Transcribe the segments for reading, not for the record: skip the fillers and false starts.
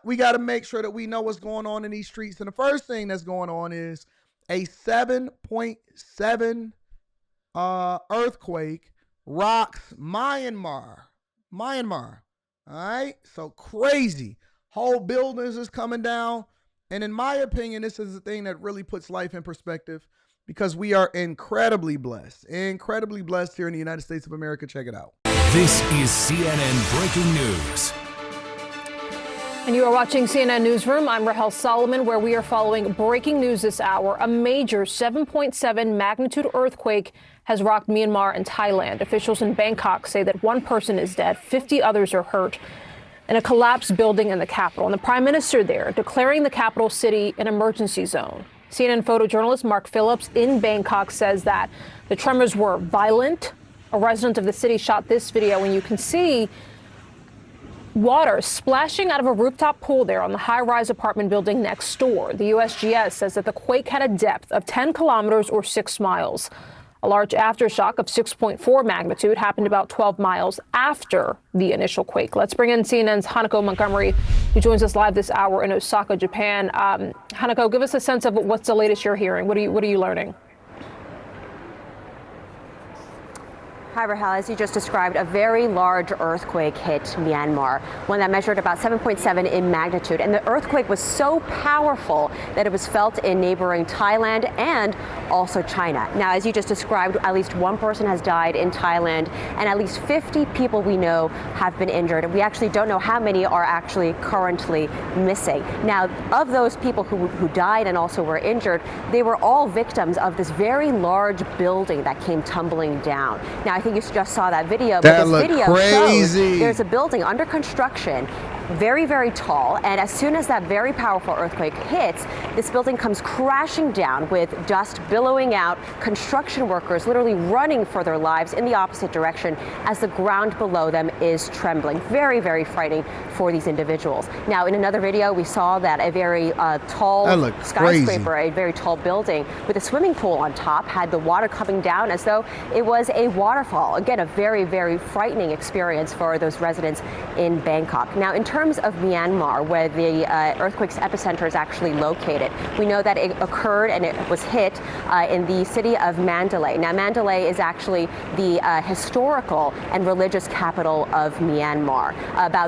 we got to make sure that we know what's going on in these streets. And the first thing that's going on is a 7.7 earthquake rocks Myanmar. All right, so crazy. Whole buildings is coming down. And in my opinion, this is the thing that really puts life in perspective, because we are incredibly blessed here in the United States of America. Check it out. This is CNN Breaking News. And you are watching CNN Newsroom. I'm Rahel Solomon, where we are following breaking news this hour. A major 7.7 magnitude earthquake has rocked Myanmar and Thailand. Officials in Bangkok say that one person is dead, 50 others are hurt in a collapsed building in the capital. And the prime minister there declaring the capital city an emergency zone. CNN photojournalist Mark Phillips in Bangkok says that the tremors were violent. A resident of the city shot this video, and you can see water splashing out of a rooftop pool there on the high-rise apartment building next door. The USGS says that the quake had a depth of 10 kilometers or 6 miles. A large aftershock of 6.4 magnitude happened about 12 miles after the initial quake. Let's bring in CNN's Hanako Montgomery, who joins us live this hour in Osaka, Japan. Hanako, give us a sense of what's the latest you're hearing. What are you learning? Hi, Rahel. As you just described, a very large earthquake hit Myanmar, one that measured about 7.7 in magnitude. And the earthquake was so powerful that it was felt in neighboring Thailand and also China. Now, as you just described, at least one person has died in Thailand, and at least 50 people we know have been injured. And we actually don't know how many are actually currently missing. Now, of those people who died and also were injured, they were all victims of this very large building that came tumbling down. Now, I think you just saw that video, but this video shows there's a building under construction, very, very tall, and as soon as that very powerful earthquake hits, this building comes crashing down with dust billowing out, construction workers literally running for their lives in the opposite direction as the ground below them is trembling. Very, very frightening for these individuals. Now, in another video, we saw that a very tall skyscraper, a very tall building with a swimming pool on top, had the water coming down as though it was a waterfall. Again, a very, very frightening experience for those residents in Bangkok. Now, in terms of Myanmar, where the earthquake's epicenter is actually located, we know that it occurred and it was hit in the city of Mandalay. Now, Mandalay is actually the historical and religious capital of Myanmar.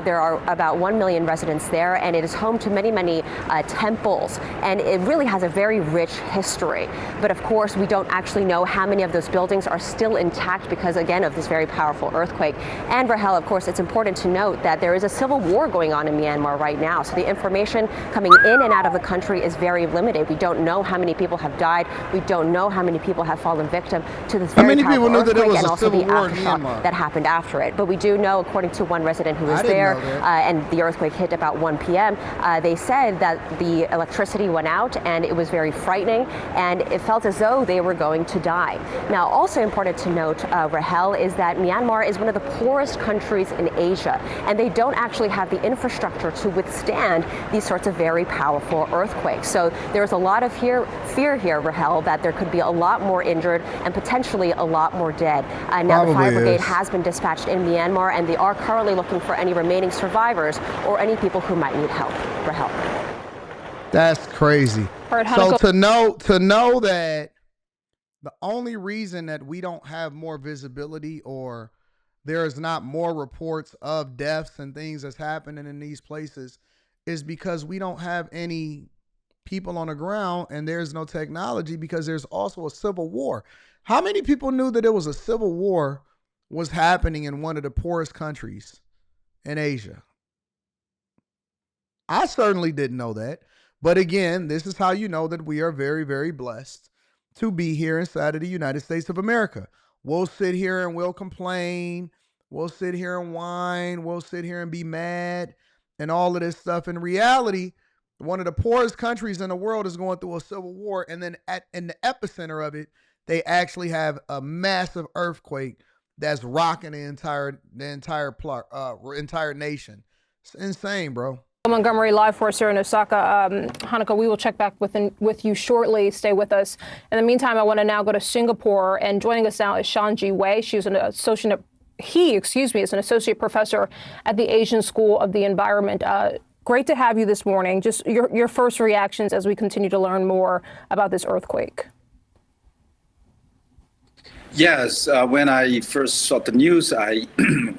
There are about 1 million residents there, and it is home to many, many temples, and it really has a very rich history. But of course, we don't actually know how many of those buildings are still intact because, again, of this very powerful earthquake. And Rahel, of course, it's important to note that there is a civil war going on in Myanmar right now. So the information coming in and out of the country is very limited. We don't know how many people have died. We don't know how many people have fallen victim to this very powerful earthquake and also the aftershock that happened after it. But we do know, according to one resident who was there, and the earthquake hit about 1 p.m., they said that the electricity went out and it was very frightening and it felt as though they were going to die. Now, also important to note, Rahel, is that Myanmar is one of the poorest countries in Asia, and they don't actually have the infrastructure to withstand these sorts of very powerful earthquakes. So there's a lot of fear here, Rahel, that there could be a lot more injured and potentially a lot more dead. Now, the fire brigade has been dispatched in Myanmar, and they are currently looking for any remaining survivors or any people who might need help. Rahel. That's crazy. So to know that the only reason that we don't have more visibility or there is not more reports of deaths and things that's happening in these places is because we don't have any people on the ground and there's no technology, because there's also a civil war. How many people knew that it was a civil war was happening in one of the poorest countries in Asia? I certainly didn't know that. But again, this is how you know that we are very, very blessed to be here inside of the United States of America. We'll sit here and we'll complain. We'll sit here and whine. We'll sit here and be mad and all of this stuff. In reality, one of the poorest countries in the world is going through a civil war. And then in the epicenter of it, they actually have a massive earthquake that's rocking the entire nation. It's insane, bro. Montgomery, live for us here in Osaka. Hanako, we will check back with you shortly. Stay with us. In the meantime, I want to now go to Singapore, and joining us now is Shanji Wei. She's an associate professor at the Asian School of the Environment. great to have you this morning. Just your first reactions as we continue to learn more about this earthquake. Yes, when I first saw the news,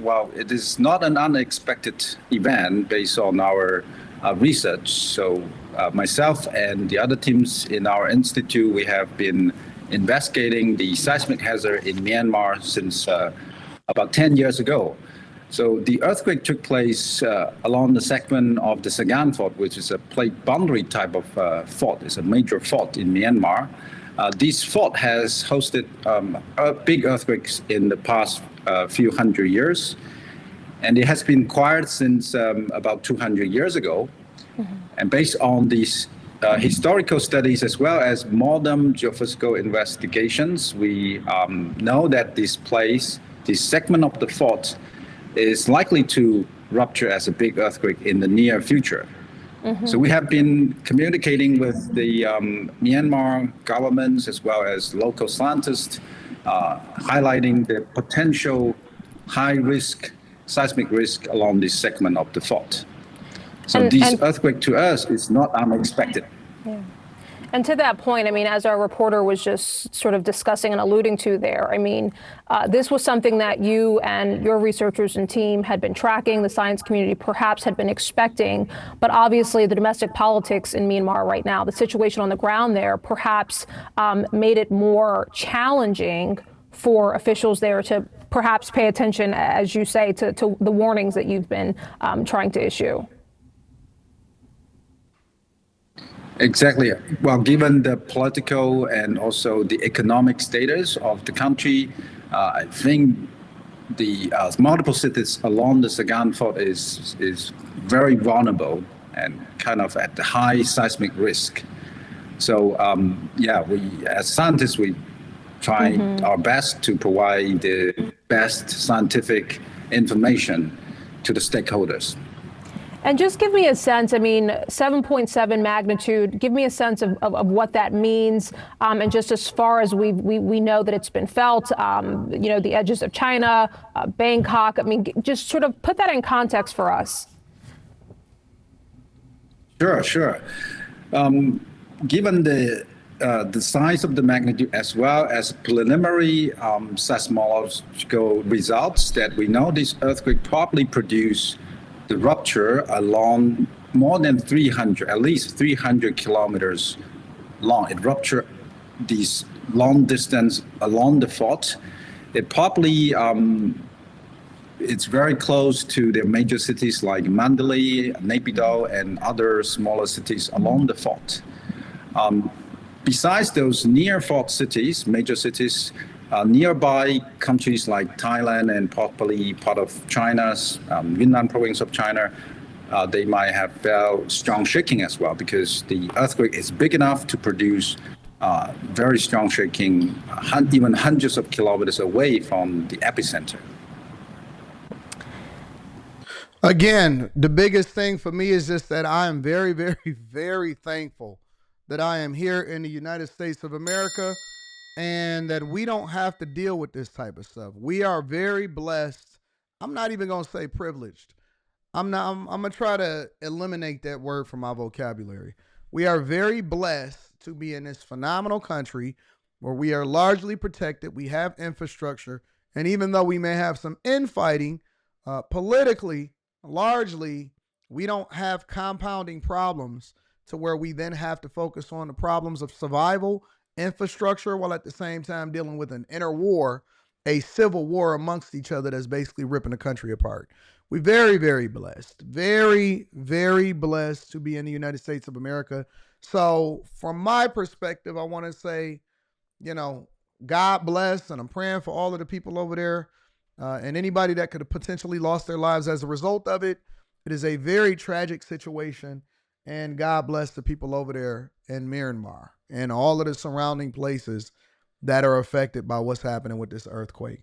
well, it is not an unexpected event based on our research. So myself and the other teams in our institute, we have been investigating the seismic hazard in Myanmar since about 10 years ago. So the earthquake took place along the segment of the Sagan Fault, which is a plate boundary type of fault. It's a major fault in Myanmar. This fault has hosted big earthquakes in the past few hundred years, and it has been quiet since about 200 years ago. Mm-hmm. And based on these historical studies as well as modern geophysical investigations, we know that this segment of the fault is likely to rupture as a big earthquake in the near future. Mm-hmm. So we have been communicating with the Myanmar governments as well as local scientists, highlighting the potential high-risk seismic risk along this segment of the fault. So this earthquake to us is not unexpected. Yeah. And to that point, I mean, as our reporter was just sort of discussing and alluding to there, I mean, this was something that you and your researchers and team had been tracking, the science community perhaps had been expecting, but obviously the domestic politics in Myanmar right now, the situation on the ground there perhaps made it more challenging for officials there to perhaps pay attention, as you say, to the warnings that you've been trying to issue. Exactly. Well, given the political and also the economic status of the country, I think the multiple cities along the Sagan Fault is very vulnerable and kind of at the high seismic risk. So yeah, we as scientists, we try our best to provide the best scientific information to the stakeholders. And just give me a sense, I mean, 7.7 magnitude, give me a sense of what that means. And just as far as we know that it's been felt, you know, the edges of China, Bangkok, I mean, just sort of put that in context for us. Sure. Given the size of the magnitude as well as preliminary seismological results that we know this earthquake probably produced the rupture along more than 300, at least 300 kilometers long. It ruptured these long distance along the fault. It probably, it's very close to the major cities like Mandalay, Naypyidaw, and other smaller cities along the fault. Besides those near fault cities, major cities, nearby countries like Thailand and probably part of China's Yunnan province of China, they might have felt strong shaking as well because the earthquake is big enough to produce very strong shaking, even hundreds of kilometers away from the epicenter. Again, the biggest thing for me is just that I am very, very, very thankful that I am here in the United States of America and that we don't have to deal with this type of stuff. We are very blessed. I'm not even going to say privileged. I'm going to try to eliminate that word from my vocabulary. We are very blessed to be in this phenomenal country where we are largely protected. We have infrastructure. And even though we may have some infighting politically, largely, we don't have compounding problems to where we then have to focus on the problems of survival, infrastructure, while at the same time dealing with an inner war, a civil war amongst each other that's basically ripping the country apart. We're very, very blessed. Very, very blessed to be in the United States of America. So from my perspective, I want to say, you know, God bless, and I'm praying for all of the people over there and anybody that could have potentially lost their lives as a result of it. It is a very tragic situation, and God bless the people over there in Myanmar and all of the surrounding places that are affected by what's happening with this earthquake.